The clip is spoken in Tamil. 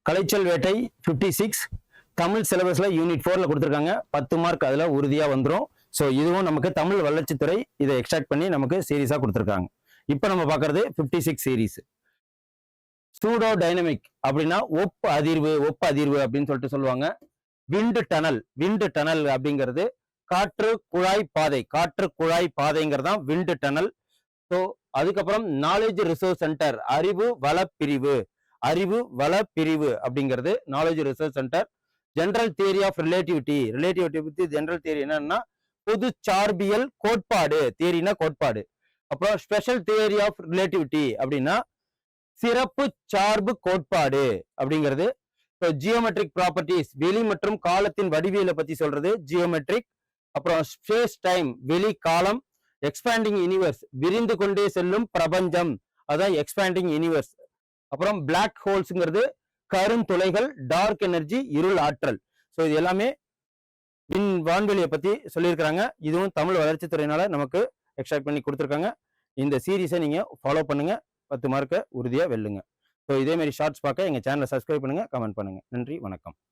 கலைச்சல் வேட்டை 56 தமிழ் சிலபஸ்ல யூனிட் 4ல கொடுத்துருக்காங்க. 10 மார்க் அதுல உறுதியா வந்துடும். ஸோ இதுவும் நமக்கு தமிழ் வளர்ச்சித்துறை இதை எக்ஸ்ட்ராக்ட் பண்ணி நமக்கு சீரீஸா கொடுத்துருக்காங்க. இப்போ நம்ம பார்க்கறது 56 சீரீஸ். சூடோ டைனமிக் அப்படின்னா ஒப்பு அதிர்வு அப்படின்னு சொல்லிட்டு சொல்லுவாங்க. விண்டு டனல் அப்படிங்கிறது காற்று குழாய் பாதைங்கிறதான் விண்டு டனல். ஸோ அதுக்கப்புறம் நாலேஜ் ரிசோர்ஸ் சென்டர் அறிவு வள பிரிவு அப்படிங்கிறது knowledge research centre. General theory of relativity பத்தி ஜெனரல் தியரி என்னன்னா பொது சார்பியல் கோட்பாடு, தியரினா கோட்பாடு. அப்புறம் ஸ்பெஷல் தியரி ஆஃப் ரிலேட்டிவிட்டி அப்படின்னா சிறப்பு சார்பு கோட்பாடு அப்படிங்கிறது. ஜியோமெட்ரிக் ப்ராப்பர்ட்டிஸ் வெளி மற்றும் காலத்தின் வடிவியலை பத்தி சொல்றது ஜியோமெட்ரிக். அப்புறம் ஸ்பேஸ் டைம் வெளி காலம். எக்ஸ்பேண்டிங் யூனிவர்ஸ் விரிந்து கொண்டே செல்லும் பிரபஞ்சம், அதான் எக்ஸ்பேண்டிங் யூனிவர்ஸ். அப்புறம் பிளாக் ஹோல்ஸ்ங்கிறது கருந்துளைகள், டார்க் எனர்ஜி இருள் ஆற்றல். ஸோ இது எல்லாமே வான்வெளியை பத்தி சொல்லியிருக்கிறாங்க. இதுவும் தமிழ் வளர்ச்சித்துறையினால நமக்கு எக்ஸ்ட்ராக்ட் பண்ணி கொடுத்துருக்காங்க. இந்த சீரீஸை நீங்க ஃபாலோ பண்ணுங்க, 10 மார்க்கை உறுதியா வெல்லுங்க. ஸோ இதே மாதிரி ஷார்ட்ஸ் பார்க்க எங்க சேனலை சப்ஸ்கிரைப் பண்ணுங்க, கமெண்ட் பண்ணுங்க. நன்றி, வணக்கம்.